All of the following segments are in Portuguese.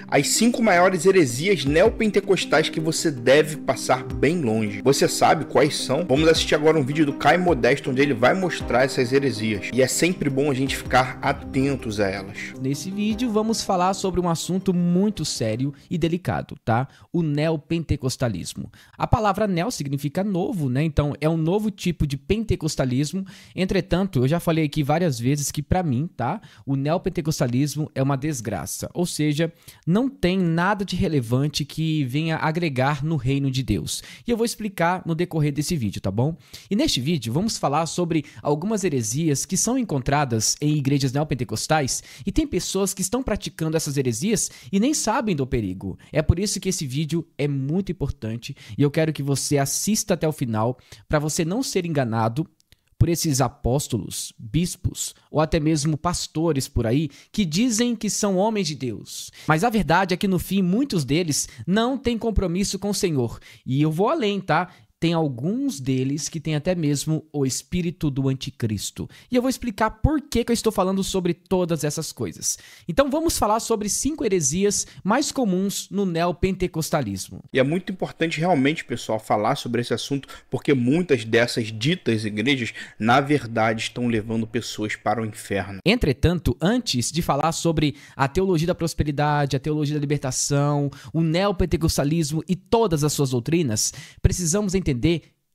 As 5 maiores heresias neopentecostais que você deve passar bem longe. Você sabe quais são? Vamos assistir agora um vídeo do Caio Modesto, onde ele vai mostrar essas heresias. E é sempre bom a gente ficar atentos a elas. Nesse vídeo vamos falar sobre um assunto muito sério e delicado, tá? O neopentecostalismo. A palavra neo significa novo, né? Então é um novo tipo de pentecostalismo. Entretanto, eu já falei aqui várias vezes que para mim, tá? O neopentecostalismo é uma desgraça. Ou seja, não tem nada de relevante que venha agregar no reino de Deus. E eu vou explicar no decorrer desse vídeo, tá bom? E neste vídeo vamos falar sobre algumas heresias que são encontradas em igrejas neopentecostais e tem pessoas que estão praticando essas heresias e nem sabem do perigo. É por isso que esse vídeo é muito importante e eu quero que você assista até o final para você não ser enganado por esses apóstolos, bispos ou até mesmo pastores por aí que dizem que são homens de Deus. Mas a verdade é que no fim muitos deles não têm compromisso com o Senhor. E eu vou além, tá? Tem alguns deles que têm até mesmo o espírito do anticristo. E eu vou explicar por que eu estou falando sobre todas essas coisas. Então vamos falar sobre 5 heresias mais comuns no neopentecostalismo. E é muito importante realmente, pessoal, falar sobre esse assunto, porque muitas dessas ditas igrejas, na verdade, estão levando pessoas para o inferno. Entretanto, antes de falar sobre a teologia da prosperidade, a teologia da libertação, o neopentecostalismo e todas as suas doutrinas, precisamos entender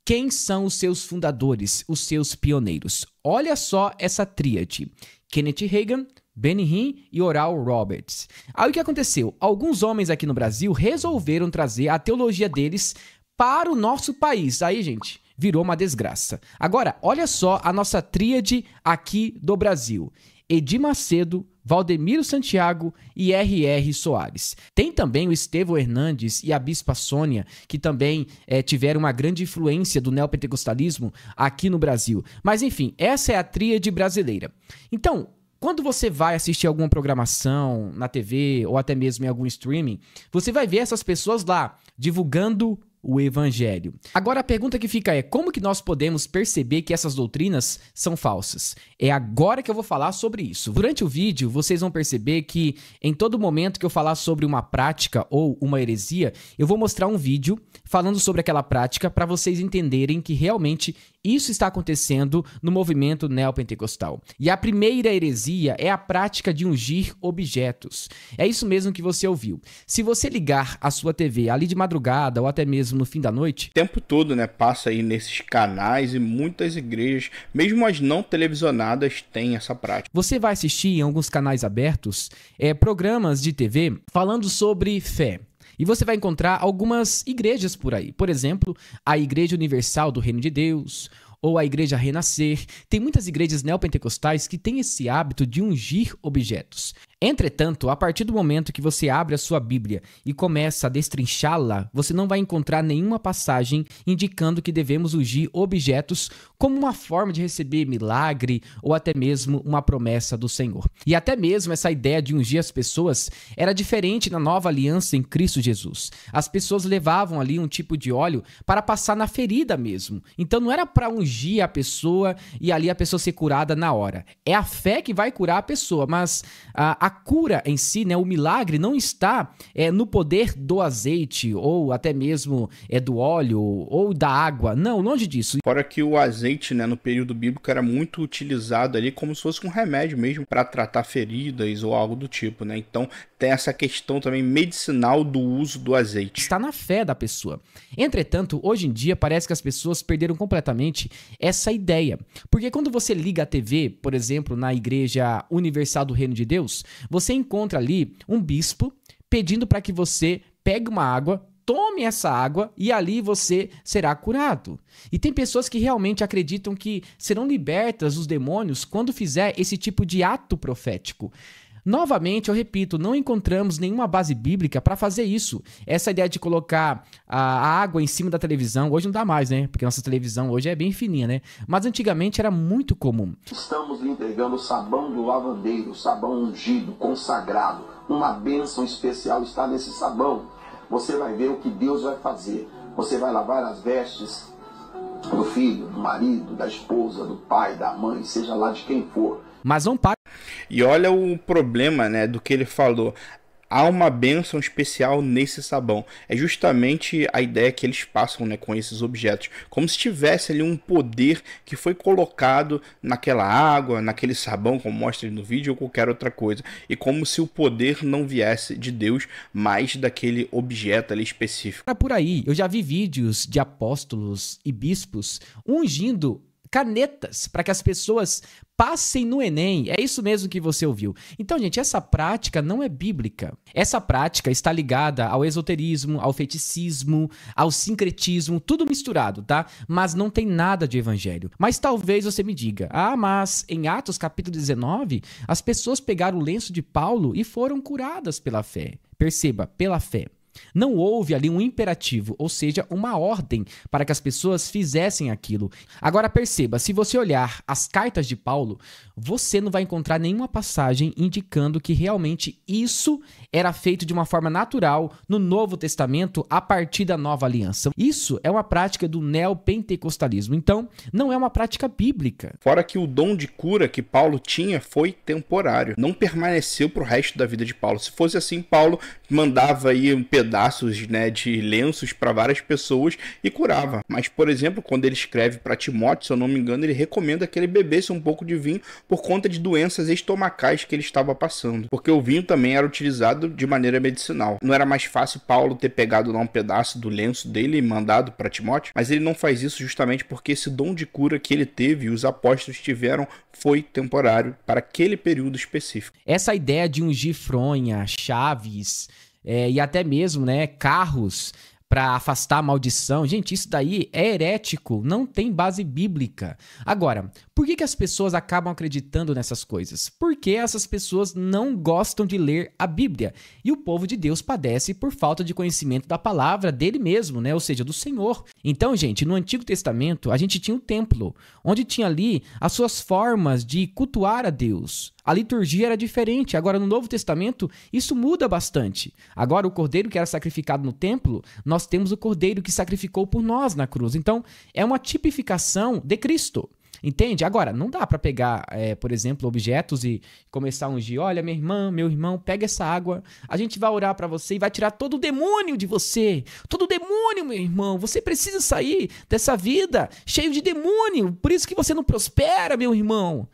quem são os seus fundadores, os seus pioneiros. Olha só essa tríade: Kenneth Hagin, Benny Hinn e Oral Roberts. Aí o que aconteceu? Alguns homens aqui no Brasil resolveram trazer a teologia deles para o nosso país. Aí, gente, virou uma desgraça. Agora, olha só a nossa tríade aqui do Brasil: Edir Macedo, Valdemiro Santiago e R.R. Soares. Tem também o Estevão Hernandes e a Bispa Sônia, que também tiveram uma grande influência do neopentecostalismo aqui no Brasil. Mas enfim, essa é a tríade brasileira. Então, quando você vai assistir alguma programação na TV ou até mesmo em algum streaming, você vai ver essas pessoas lá divulgando o evangelho. Agora a pergunta que fica é: como que nós podemos perceber que essas doutrinas são falsas? É agora que eu vou falar sobre isso. Durante o vídeo, vocês vão perceber que em todo momento que eu falar sobre uma prática ou uma heresia, eu vou mostrar um vídeo falando sobre aquela prática para vocês entenderem que realmente isso está acontecendo no movimento neopentecostal. E a primeira heresia é a prática de ungir objetos. É isso mesmo que você ouviu. Se você ligar a sua TV ali de madrugada ou até mesmo no fim da noite, o tempo todo, né, passa aí nesses canais e muitas igrejas, mesmo as não televisionadas, têm essa prática. Você vai assistir em alguns canais abertos programas de TV falando sobre fé. E você vai encontrar algumas igrejas por aí. Por exemplo, a Igreja Universal do Reino de Deus ou a Igreja Renascer. Tem muitas igrejas neopentecostais que têm esse hábito de ungir objetos. Entretanto, a partir do momento que você abre a sua Bíblia e começa a destrinchá-la, você não vai encontrar nenhuma passagem indicando que devemos ungir objetos como uma forma de receber milagre ou até mesmo uma promessa do Senhor. E até mesmo essa ideia de ungir as pessoas era diferente na nova aliança em Cristo Jesus. As pessoas levavam ali um tipo de óleo para passar na ferida mesmo. Então não era para ungir a pessoa e ali a pessoa ser curada na hora. É a fé que vai curar a pessoa, mas a cura em si, né, o milagre não está no poder do azeite ou até mesmo do óleo ou da água. Não, longe disso. Fora que o azeite, né, no período bíblico era muito utilizado ali como se fosse um remédio mesmo para tratar feridas ou algo do tipo, né? Então tem essa questão também medicinal do uso do azeite. Está na fé da pessoa. Entretanto, hoje em dia parece que as pessoas perderam completamente essa ideia. Porque quando você liga a TV, por exemplo, na Igreja Universal do Reino de Deus, você encontra ali um bispo pedindo para que você pegue uma água, tome essa água e ali você será curado. E tem pessoas que realmente acreditam que serão libertas dos demônios quando fizer esse tipo de ato profético. Novamente, eu repito, não encontramos nenhuma base bíblica para fazer isso. Essa ideia de colocar a água em cima da televisão, hoje não dá mais, né? Porque nossa televisão hoje é bem fininha, né? Mas antigamente era muito comum. Estamos lhe entregando o sabão do lavandeiro, sabão ungido, consagrado. Uma bênção especial está nesse sabão. Você vai ver o que Deus vai fazer. Você vai lavar as vestes do filho, do marido, da esposa, do pai, da mãe, seja lá de quem for. Mas não para. E olha o problema, né, do que ele falou. há uma bênção especial nesse sabão. É justamente a ideia que eles passam, né, com esses objetos. Como se tivesse ali um poder que foi colocado naquela água, naquele sabão, como mostra no vídeo, ou qualquer outra coisa. E como se o poder não viesse de Deus, mas daquele objeto ali específico. Por aí, eu já vi vídeos de apóstolos e bispos ungindo canetas para que as pessoas passem no Enem. É isso mesmo que você ouviu. Então, gente, essa prática não é bíblica. Essa prática está ligada ao esoterismo, ao feiticismo, ao sincretismo, tudo misturado, tá? Mas não tem nada de evangelho. Mas talvez você me diga, mas em Atos capítulo 19, as pessoas pegaram o lenço de Paulo e foram curadas pela fé. Perceba, pela fé. Não houve ali um imperativo, ou seja, uma ordem para que as pessoas fizessem aquilo. Agora perceba, se você olhar as cartas de Paulo, você não vai encontrar nenhuma passagem indicando que realmente isso era feito de uma forma natural no Novo Testamento a partir da Nova Aliança. Isso é uma prática do neopentecostalismo, então não é uma prática bíblica. Fora que o dom de cura que Paulo tinha foi temporário, não permaneceu para o resto da vida de Paulo. Se fosse assim, Paulo mandava aí pedaços, né, de lenços para várias pessoas e curava. Mas, por exemplo, quando ele escreve para Timóteo, se eu não me engano, ele recomenda que ele bebesse um pouco de vinho por conta de doenças estomacais que ele estava passando. Porque o vinho também era utilizado de maneira medicinal. Não era mais fácil Paulo ter pegado lá um pedaço do lenço dele e mandado para Timóteo? Mas ele não faz isso justamente porque esse dom de cura que ele teve e os apóstolos tiveram foi temporário para aquele período específico. Essa ideia de ungir fronha, chaves e até mesmo, né, carros para afastar a maldição. Gente, isso daí é herético, não tem base bíblica. Agora, por que as pessoas acabam acreditando nessas coisas? Porque essas pessoas não gostam de ler a Bíblia. E o povo de Deus padece por falta de conhecimento da palavra dele mesmo, né? Ou seja, do Senhor. Então, gente, no Antigo Testamento, a gente tinha um templo, onde tinha ali as suas formas de cultuar a Deus. A liturgia era diferente. Agora, no Novo Testamento, isso muda bastante. Agora, o cordeiro que era sacrificado no templo, nós temos o cordeiro que sacrificou por nós na cruz. Então, é uma tipificação de Cristo. Entende? Agora, não dá para pegar, por exemplo, objetos e começar a ungir. Olha, minha irmã, meu irmão, pega essa água, a gente vai orar para você e vai tirar todo o demônio de você. Todo o demônio, meu irmão. Você precisa sair dessa vida cheio de demônio. Por isso que você não prospera, meu irmão.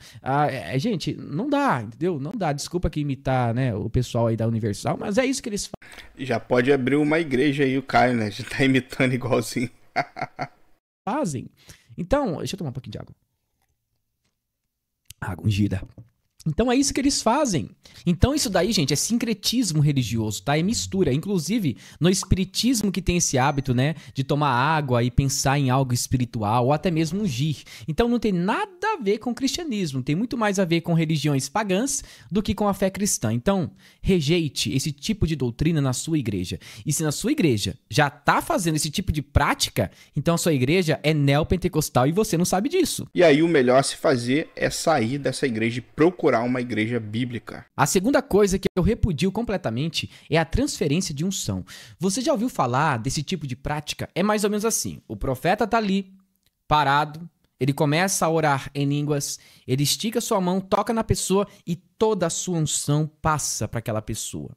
Gente, não dá, entendeu? Não dá. Desculpa que imitar, né, o pessoal aí da Universal, mas é isso que eles Já pode abrir uma igreja aí, o Caio, né? Já tá imitando igualzinho. fazem. Então, deixa eu tomar um pouquinho de água. Água ungida. Então é isso que eles fazem. Então isso daí, gente, é sincretismo religioso, tá? É mistura. Inclusive, no espiritismo que tem esse hábito, né, de tomar água e pensar em algo espiritual, ou até mesmo ungir. Então não tem nada a ver com o cristianismo, tem muito mais a ver com religiões pagãs do que com a fé cristã. Então, rejeite esse tipo de doutrina na sua igreja. E se na sua igreja já tá fazendo esse tipo de prática, então a sua igreja é neopentecostal e você não sabe disso. E aí o melhor a se fazer é sair dessa igreja e procurar uma igreja bíblica. A segunda coisa que eu repudio completamente é a transferência de unção. Você já ouviu falar desse tipo de prática? É mais ou menos assim. O profeta tá ali, parado, ele começa a orar em línguas, ele estica sua mão, toca na pessoa e toda a sua unção passa para aquela pessoa.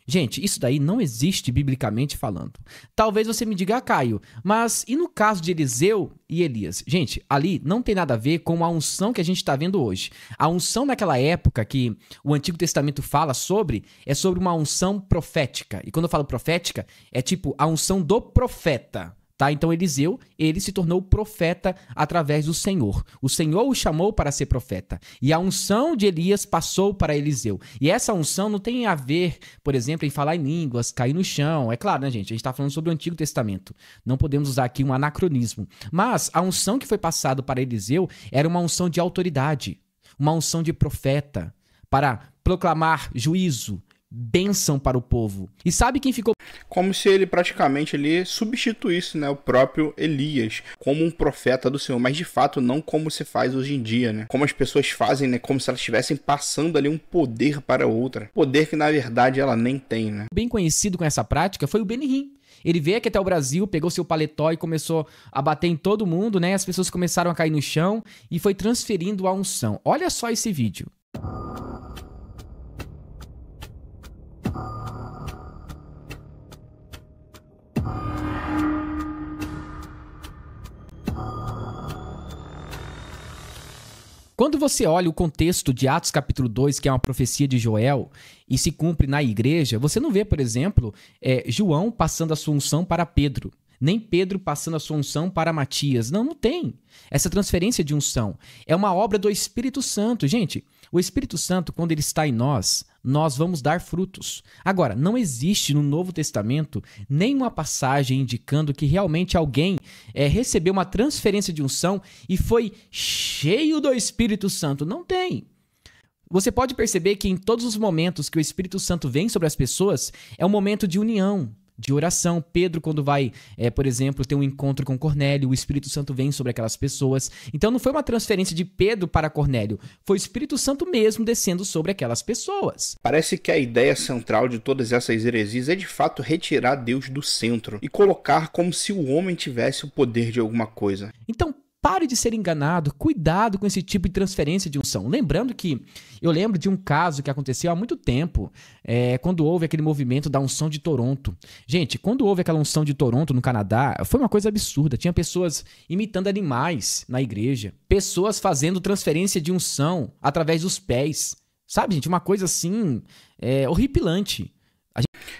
Gente, isso daí não existe biblicamente falando. Talvez você me diga, Caio, mas e no caso de Eliseu e Elias? Gente, ali não tem nada a ver com a unção que a gente está vendo hoje. A unção naquela época que o Antigo Testamento fala sobre, é sobre uma unção profética. E quando eu falo profética, é tipo a unção do profeta. Tá? Então Eliseu, ele se tornou profeta através do Senhor. O Senhor o chamou para ser profeta. E a unção de Elias passou para Eliseu. E essa unção não tem a ver, por exemplo, em falar em línguas, cair no chão. É claro, né, gente? A gente está falando sobre o Antigo Testamento. Não podemos usar aqui um anacronismo. Mas a unção que foi passada para Eliseu era uma unção de autoridade. Uma unção de profeta. Para proclamar juízo, bênção para o povo. E sabe quem ficou... Como se ele praticamente ali substituísse, né, o próprio Elias como um profeta do Senhor, mas de fato não como se faz hoje em dia, né? Como as pessoas fazem, né, como se elas estivessem passando ali um poder para outra. Poder que na verdade ela nem tem, né? Bem conhecido com essa prática foi o Benihim. Ele veio aqui até o Brasil, pegou seu paletó e começou a bater em todo mundo, né? As pessoas começaram a cair no chão e foi transferindo a unção. Olha só esse vídeo. Quando você olha o contexto de Atos capítulo 2, que é uma profecia de Joel, e se cumpre na igreja, você não vê, por exemplo, João passando a sua unção para Pedro, nem Pedro passando a sua unção para Matias. Não, não tem. Essa transferência de unção é uma obra do Espírito Santo. Gente, o Espírito Santo, quando ele está em nós, nós vamos dar frutos. Agora, não existe no Novo Testamento nenhuma passagem indicando que realmente alguém recebeu uma transferência de unção e foi cheio do Espírito Santo. Não tem. Você pode perceber que em todos os momentos que o Espírito Santo vem sobre as pessoas, é um momento de união, de oração. Pedro, quando vai, por exemplo, ter um encontro com Cornélio, o Espírito Santo vem sobre aquelas pessoas. Então não foi uma transferência de Pedro para Cornélio, foi o Espírito Santo mesmo descendo sobre aquelas pessoas. Parece que a ideia central de todas essas heresias é de fato retirar Deus do centro e colocar como se o homem tivesse o poder de alguma coisa. Então, pare de ser enganado, cuidado com esse tipo de transferência de unção. Lembrando que, eu lembro de um caso que aconteceu há muito tempo, quando houve aquele movimento da unção de Toronto. Gente, quando houve aquela unção de Toronto no Canadá, foi uma coisa absurda. Tinha pessoas imitando animais na igreja, pessoas fazendo transferência de unção através dos pés. Sabe, gente, uma coisa assim, horripilante.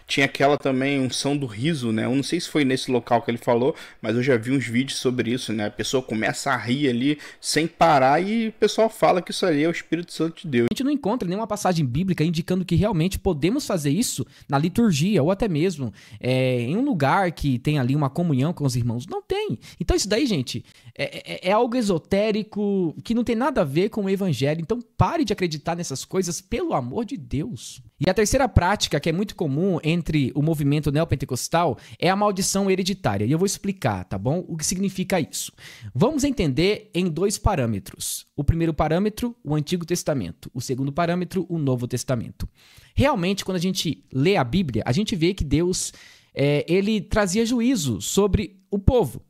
Tinha aquela também unção do riso, né? Eu não sei se foi nesse local que ele falou, mas eu já vi uns vídeos sobre isso, né? A pessoa começa a rir ali sem parar e o pessoal fala que isso ali é o Espírito Santo de Deus. A gente não encontra nenhuma passagem bíblica indicando que realmente podemos fazer isso na liturgia ou até mesmo em um lugar que tem ali uma comunhão com os irmãos. Não tem. Então isso daí, gente, é algo esotérico que não tem nada a ver com o evangelho. Então pare de acreditar nessas coisas, pelo amor de Deus. E a terceira prática, que é muito comum entre o movimento neopentecostal, é a maldição hereditária. E eu vou explicar, tá bom? O que significa isso. Vamos entender em 2 parâmetros. O primeiro parâmetro, o Antigo Testamento. O segundo parâmetro, o Novo Testamento. Realmente, quando a gente lê a Bíblia, a gente vê que Deus ele trazia juízo sobre o povo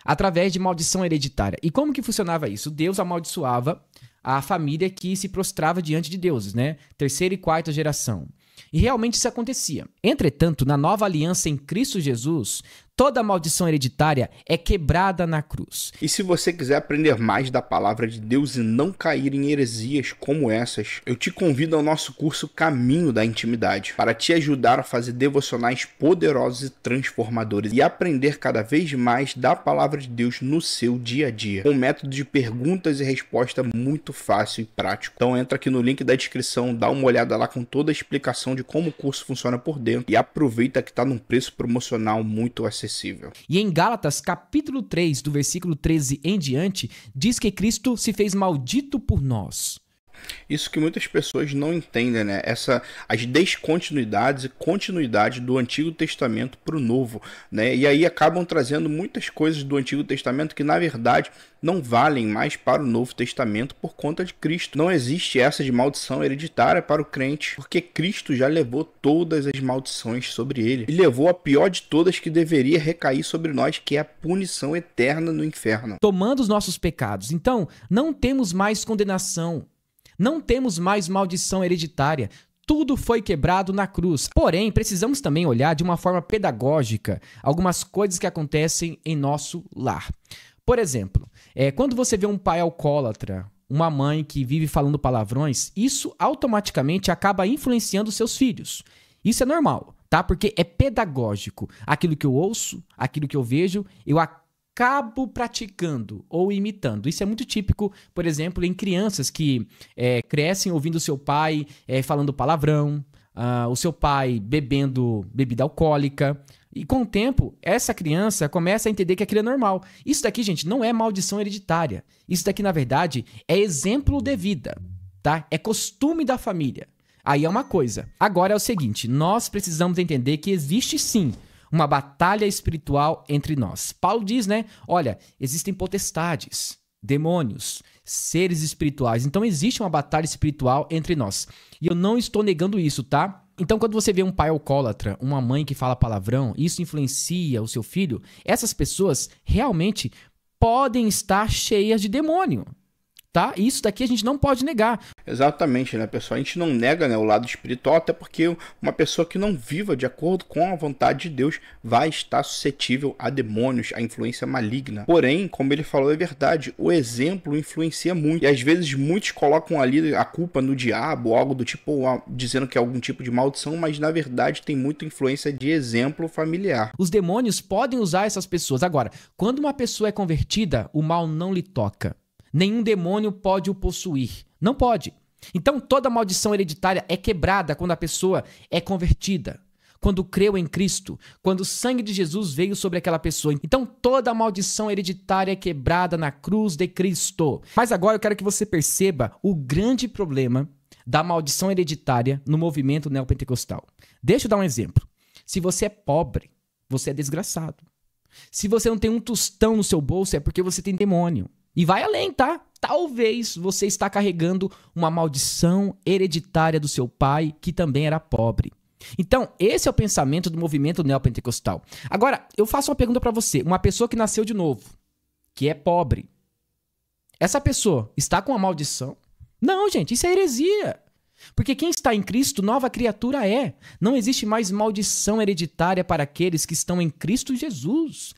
através de maldição hereditária. E como que funcionava isso? Deus amaldiçoava a família que se prostrava diante de deuses, né? 3ª e 4ª geração. E realmente isso acontecia. Entretanto, na nova aliança em Cristo Jesus, toda maldição hereditária é quebrada na cruz. E se você quiser aprender mais da palavra de Deus e não cair em heresias como essas, eu te convido ao nosso curso Caminho da Intimidade, para te ajudar a fazer devocionais poderosos e transformadores e aprender cada vez mais da palavra de Deus no seu dia a dia, com um método de perguntas e resposta muito fácil e prático. Então entra aqui no link da descrição, dá uma olhada lá com toda a explicação de como o curso funciona por dentro e aproveita que está num preço promocional muito acessível. E em Gálatas, capítulo 3, do versículo 13 em diante, diz que Cristo se fez maldito por nós. Isso que muitas pessoas não entendem, né? As descontinuidades e continuidade do Antigo Testamento para o Novo, né? E aí acabam trazendo muitas coisas do Antigo Testamento que, na verdade, não valem mais para o Novo Testamento por conta de Cristo. Não existe essa de maldição hereditária para o crente, porque Cristo já levou todas as maldições sobre ele. E levou a pior de todas que deveria recair sobre nós, que é a punição eterna no inferno. Tomando os nossos pecados. Então, não temos mais condenação. Não temos mais maldição hereditária. Tudo foi quebrado na cruz. Porém, precisamos também olhar de uma forma pedagógica algumas coisas que acontecem em nosso lar. Por exemplo, quando você vê um pai alcoólatra, uma mãe que vive falando palavrões, isso automaticamente acaba influenciando seus filhos. Isso é normal, tá? Porque é pedagógico. Aquilo que eu ouço, aquilo que eu vejo, eu acabo praticando ou imitando. Isso é muito típico, por exemplo, em crianças que crescem ouvindo seu pai falando palavrão, o seu pai bebendo bebida alcoólica. E com o tempo, essa criança começa a entender que aquilo é normal. Isso daqui, gente, não é maldição hereditária. Isso daqui, na verdade, é exemplo de vida, tá? É costume da família. Aí é uma coisa. Agora é o seguinte, nós precisamos entender que existe sim uma batalha espiritual entre nós. Paulo diz, né? Olha, existem potestades, demônios, seres espirituais. Então existe uma batalha espiritual entre nós. E eu não estou negando isso, tá? Então quando você vê um pai alcoólatra, uma mãe que fala palavrão, isso influencia o seu filho, essas pessoas realmente podem estar cheias de demônio. Tá? E isso daqui a gente não pode negar. Exatamente, né, pessoal? A gente não nega, né, o lado espiritual, até porque uma pessoa que não viva de acordo com a vontade de Deus vai estar suscetível a demônios, a influência maligna. Porém, como ele falou, é verdade, o exemplo influencia muito. E às vezes muitos colocam ali a culpa no diabo, algo do tipo, dizendo que é algum tipo de maldição, mas na verdade tem muita influência de exemplo familiar. Os demônios podem usar essas pessoas. Agora, quando uma pessoa é convertida, o mal não lhe toca. Nenhum demônio pode o possuir. Não pode. Então toda maldição hereditária é quebrada quando a pessoa é convertida, quando creu em Cristo, quando o sangue de Jesus veio sobre aquela pessoa. Então toda maldição hereditária é quebrada na cruz de Cristo. Mas agora eu quero que você perceba o grande problema da maldição hereditária no movimento neopentecostal. Deixa eu dar um exemplo. Se você é pobre, você é desgraçado. Se você não tem um tostão no seu bolso, é porque você tem demônio. E vai além, tá? Talvez você está carregando uma maldição hereditária do seu pai, que também era pobre. Então, esse é o pensamento do movimento neopentecostal. Agora, eu faço uma pergunta para você. Uma pessoa que nasceu de novo, que é pobre, essa pessoa está com uma maldição? Não, gente, isso é heresia. Porque quem está em Cristo, nova criatura é. Não existe mais maldição hereditária para aqueles que estão em Cristo Jesus.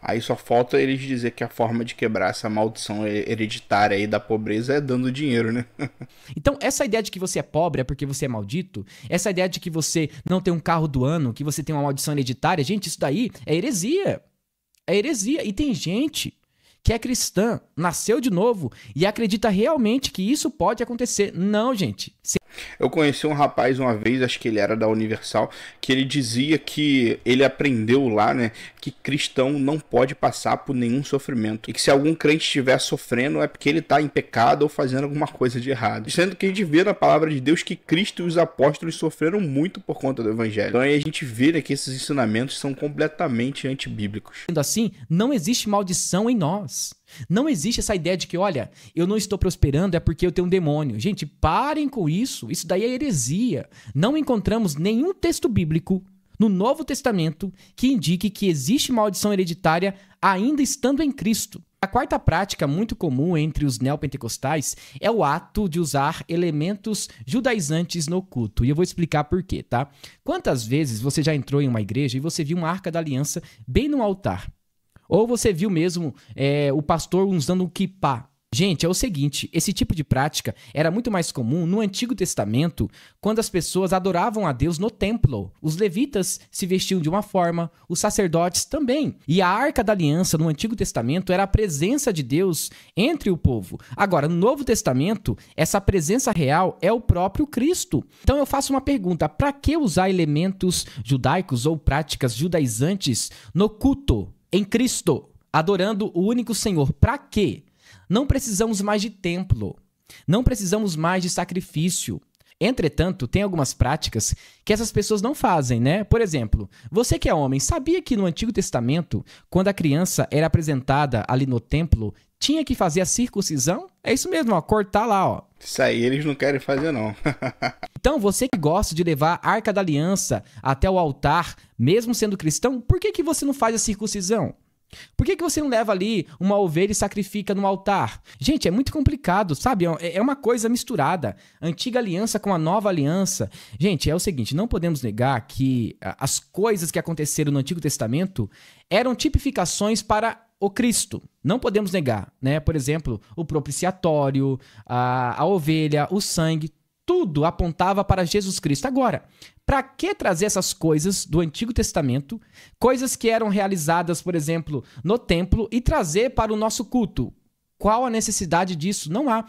Aí só falta eles dizer que a forma de quebrar essa maldição hereditária aí da pobreza é dando dinheiro, né? Então, essa ideia de que você é pobre é porque você é maldito, essa ideia de que você não tem um carro do ano, que você tem uma maldição hereditária, gente, isso daí é heresia. É heresia. E tem gente que é cristã, nasceu de novo e acredita realmente que isso pode acontecer. Não, gente. Eu conheci um rapaz uma vez, acho que ele era da Universal, que ele dizia que ele aprendeu lá, né, que cristão não pode passar por nenhum sofrimento. E que se algum crente estiver sofrendo é porque ele está em pecado ou fazendo alguma coisa de errado. Sendo que a gente vê na palavra de Deus que Cristo e os apóstolos sofreram muito por conta do evangelho. Então aí a gente vê, né, que esses ensinamentos são completamente antibíblicos. Sendo assim, não existe maldição em nós. Não existe essa ideia de que, olha, eu não estou prosperando é porque eu tenho um demônio. Gente, parem com isso. Isso daí é heresia. Não encontramos nenhum texto bíblico no Novo Testamento que indique que existe maldição hereditária ainda estando em Cristo. A quarta prática muito comum entre os neopentecostais é o ato de usar elementos judaizantes no culto. E eu vou explicar por quê, tá? Quantas vezes você já entrou em uma igreja e você viu uma arca da aliança bem no altar? Ou você viu mesmo o pastor usando um quipá? Gente, é o seguinte, esse tipo de prática era muito mais comum no Antigo Testamento, quando as pessoas adoravam a Deus no templo. Os levitas se vestiam de uma forma, os sacerdotes também. E a Arca da Aliança no Antigo Testamento era a presença de Deus entre o povo. Agora, no Novo Testamento, essa presença real é o próprio Cristo. Então eu faço uma pergunta, para que usar elementos judaicos ou práticas judaizantes no culto? Em Cristo, adorando o único Senhor. Para quê? Não precisamos mais de templo. Não precisamos mais de sacrifício. Entretanto, tem algumas práticas que essas pessoas não fazem, né? Por exemplo, você que é homem, sabia que no Antigo Testamento, quando a criança era apresentada ali no templo, tinha que fazer a circuncisão? É isso mesmo, ó, cortar lá, ó. Isso aí eles não querem fazer, não. Então, você que gosta de levar a Arca da Aliança até o altar, mesmo sendo cristão, por que você não faz a circuncisão? Por que você não leva ali uma ovelha e sacrifica no altar? Gente, é muito complicado, sabe? É uma coisa misturada. A antiga aliança com a nova aliança. Gente, é o seguinte, não podemos negar que as coisas que aconteceram no Antigo Testamento eram tipificações para o Cristo. Não podemos negar, né? Por exemplo, o propiciatório, a ovelha, o sangue, tudo apontava para Jesus Cristo. Agora, para que trazer essas coisas do Antigo Testamento, coisas que eram realizadas, por exemplo, no templo, e trazer para o nosso culto? Qual a necessidade disso? Não há.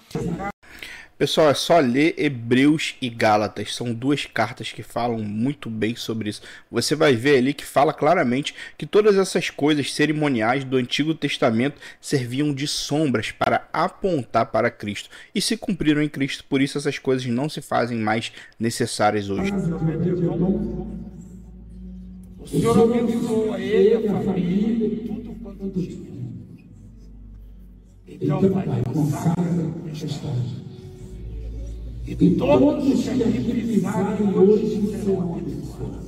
Pessoal, é só ler Hebreus e Gálatas. São duas cartas que falam muito bem sobre isso. Você vai ver ali que fala claramente que todas essas coisas cerimoniais do Antigo Testamento serviam de sombras para apontar para Cristo. E se cumpriram em Cristo, por isso essas coisas não se fazem mais necessárias hoje. O Senhor abençoou a ele, a família e tudo quanto tinha. Então, Pai, consagra esta história. E todos que aqui pisarem hoje serão abençoados.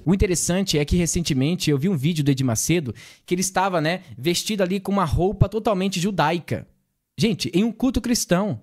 O interessante é que recentemente eu vi um vídeo do Edir Macedo que ele estava, vestido ali com uma roupa totalmente judaica. Gente, em um culto cristão,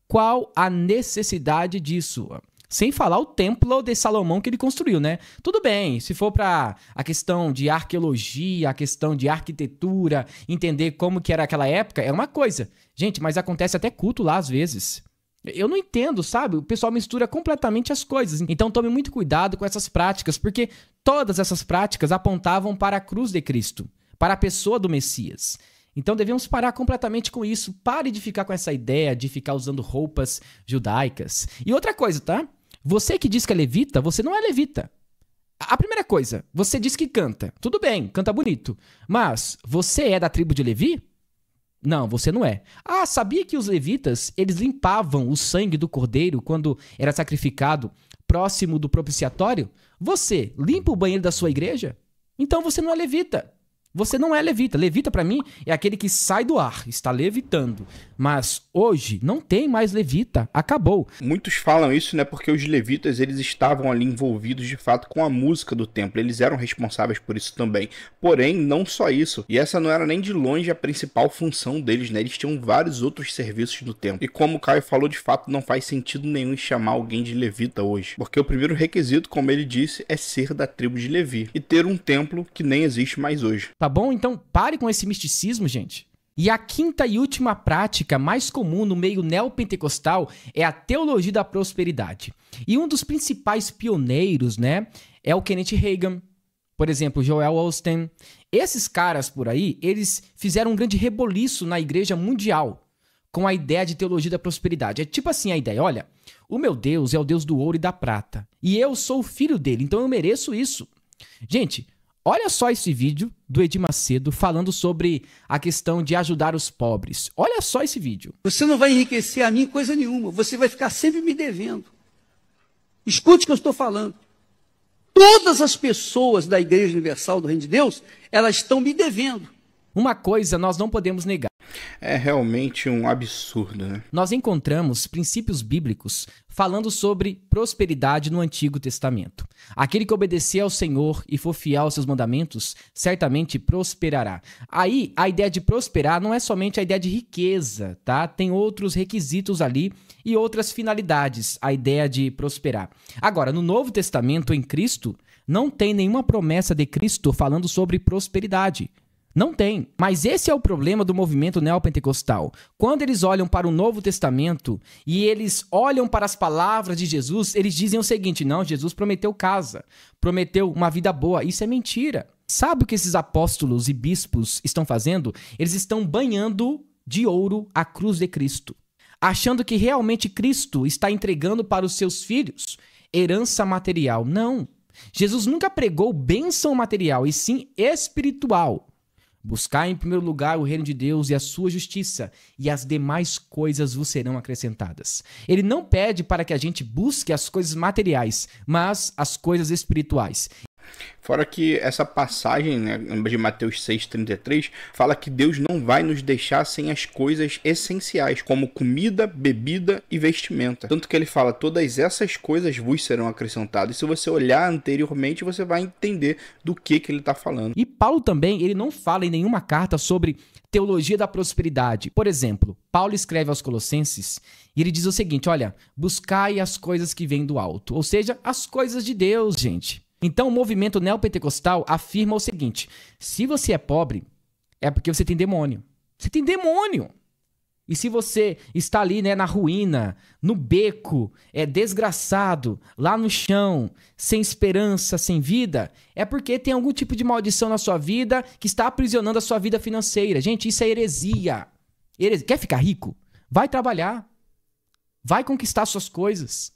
qual a necessidade disso? Sem falar o templo de Salomão que ele construiu, né? Tudo bem, se for para a questão de arqueologia, a questão de arquitetura, entender como que era aquela época, é uma coisa. Gente, mas acontece até culto lá às vezes. Eu não entendo, sabe? O pessoal mistura completamente as coisas. Então tome muito cuidado com essas práticas, porque todas essas práticas apontavam para a cruz de Cristo, para a pessoa do Messias. Então devemos parar completamente com isso. Pare de ficar com essa ideia de ficar usando roupas judaicas. E outra coisa, tá? Você que diz que é levita, você não é levita. A primeira coisa, você diz que canta. Tudo bem, canta bonito. Mas você é da tribo de Levi? Não, você não é. Ah, sabia que os levitas, eles limpavam o sangue do cordeiro quando era sacrificado próximo do propiciatório? Você limpa o banheiro da sua igreja? Então você não é levita. Você não é levita. Levita, para mim, é aquele que sai do ar, está levitando. Mas hoje não tem mais levita. Acabou. Muitos falam isso, né? Porque os levitas, eles estavam ali envolvidos, de fato, com a música do templo. Eles eram responsáveis por isso também. Porém, não só isso. E essa não era nem de longe a principal função deles, né? Eles tinham vários outros serviços no templo. E como o Caio falou, de fato, não faz sentido nenhum chamar alguém de levita hoje. Porque o primeiro requisito, como ele disse, é ser da tribo de Levi. E ter um templo que nem existe mais hoje. Tá bom? Então pare com esse misticismo, gente. E a quinta e última prática mais comum no meio neopentecostal é a teologia da prosperidade. E um dos principais pioneiros, né, é o Kenneth Hagin, por exemplo, Joel Osteen. Esses caras por aí, eles fizeram um grande reboliço na igreja mundial com a ideia de teologia da prosperidade. É tipo assim a ideia, olha, o meu Deus é o Deus do ouro e da prata, e eu sou o filho dele, então eu mereço isso. Gente, olha só esse vídeo do Edir Macedo falando sobre a questão de ajudar os pobres. Olha só esse vídeo. Você não vai enriquecer a mim coisa nenhuma. Você vai ficar sempre me devendo. Escute o que eu estou falando. Todas as pessoas da Igreja Universal do Reino de Deus, elas estão me devendo. Uma coisa nós não podemos negar. É realmente um absurdo, né? Nós encontramos princípios bíblicos falando sobre prosperidade no Antigo Testamento. Aquele que obedecer ao Senhor e for fiel aos seus mandamentos, certamente prosperará. Aí, a ideia de prosperar não é somente a ideia de riqueza, tá? Tem outros requisitos ali e outras finalidades, a ideia de prosperar. Agora, no Novo Testamento, em Cristo, não tem nenhuma promessa de Cristo falando sobre prosperidade. Não tem. Mas esse é o problema do movimento neopentecostal. Quando eles olham para o Novo Testamento e eles olham para as palavras de Jesus, eles dizem o seguinte: não, Jesus prometeu casa, prometeu uma vida boa. Isso é mentira. Sabe o que esses apóstolos e bispos estão fazendo? Eles estão banhando de ouro a cruz de Cristo, achando que realmente Cristo está entregando para os seus filhos herança material. Não. Jesus nunca pregou bênção material, e sim espiritual. Buscar em primeiro lugar o reino de Deus e a sua justiça, e as demais coisas vos serão acrescentadas. Ele não pede para que a gente busque as coisas materiais, mas as coisas espirituais. Fora que essa passagem, né, de Mateus 6,33 fala que Deus não vai nos deixar sem as coisas essenciais, como comida, bebida e vestimenta. Tanto que ele fala, todas essas coisas vos serão acrescentadas. E se você olhar anteriormente, você vai entender do que ele está falando. E Paulo também, ele não fala em nenhuma carta sobre teologia da prosperidade. Por exemplo, Paulo escreve aos Colossenses e ele diz o seguinte, olha, buscai as coisas que vêm do alto. Ou seja, as coisas de Deus, gente. Então, o movimento neopentecostal afirma o seguinte: se você é pobre, é porque você tem demônio. Você tem demônio. E se você está ali, né, na ruína, no beco, desgraçado, lá no chão, sem esperança, sem vida, é porque tem algum tipo de maldição na sua vida que está aprisionando a sua vida financeira. Gente, isso é heresia. Quer ficar rico? Vai trabalhar. Vai conquistar suas coisas.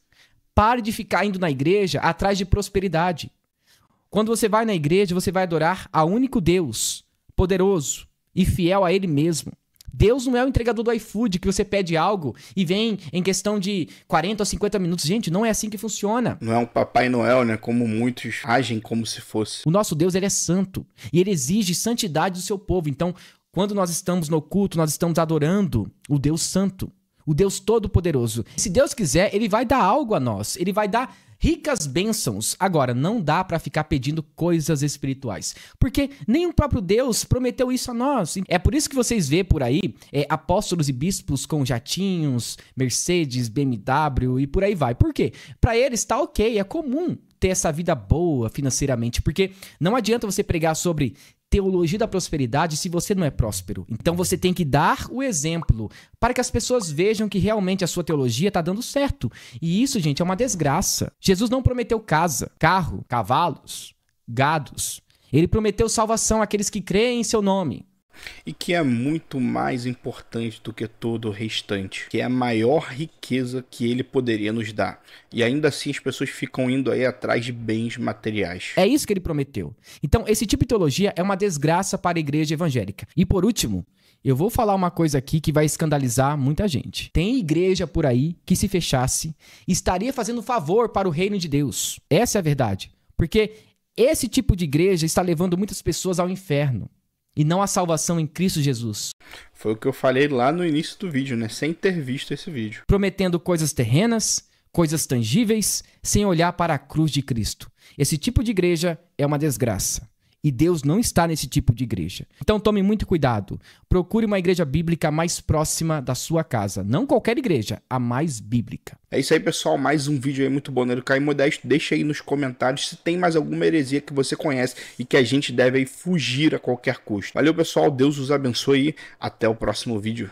Pare de ficar indo na igreja atrás de prosperidade. Quando você vai na igreja, você vai adorar a único Deus, poderoso e fiel a Ele mesmo. Deus não é o entregador do iFood que você pede algo e vem em questão de 40 ou 50 minutos. Gente, não é assim que funciona. Não é um Papai Noel, né? Como muitos agem como se fosse. O nosso Deus, ele é santo e ele exige santidade do seu povo. Então, quando nós estamos no culto, nós estamos adorando o Deus santo, o Deus Todo-Poderoso. Se Deus quiser, ele vai dar algo a nós. Ele vai dar ricas bênçãos. Agora, não dá para ficar pedindo coisas espirituais, porque nem o próprio Deus prometeu isso a nós. É por isso que vocês vê por aí apóstolos e bispos com jatinhos, Mercedes, BMW e por aí vai. Por quê? Para eles tá ok, é comum ter essa vida boa financeiramente, porque não adianta você pregar sobre teologia da prosperidade se você não é próspero. Então você tem que dar o exemplo para que as pessoas vejam que realmente a sua teologia está dando certo. E isso, gente, é uma desgraça. Jesus não prometeu casa, carro, cavalos, gados. Ele prometeu salvação àqueles que creem em seu nome. E que é muito mais importante do que todo o restante, que é a maior riqueza que ele poderia nos dar. E ainda assim as pessoas ficam indo aí atrás de bens materiais. É isso que ele prometeu. Então esse tipo de teologia é uma desgraça para a igreja evangélica. E por último, eu vou falar uma coisa aqui que vai escandalizar muita gente. Tem igreja por aí que, se fechasse, estaria fazendo favor para o reino de Deus. Essa é a verdade. Porque esse tipo de igreja está levando muitas pessoas ao inferno e não a salvação em Cristo Jesus. Foi o que eu falei lá no início do vídeo, né? Sem ter visto esse vídeo. Prometendo coisas terrenas, coisas tangíveis, sem olhar para a cruz de Cristo. Esse tipo de igreja é uma desgraça. E Deus não está nesse tipo de igreja. Então tome muito cuidado. Procure uma igreja bíblica mais próxima da sua casa. Não qualquer igreja, a mais bíblica. É isso aí, pessoal. Mais um vídeo aí muito bom, né, do Caio Modesto. Deixa aí nos comentários se tem mais alguma heresia que você conhece e que a gente deve aí fugir a qualquer custo. Valeu, pessoal. Deus os abençoe e até o próximo vídeo.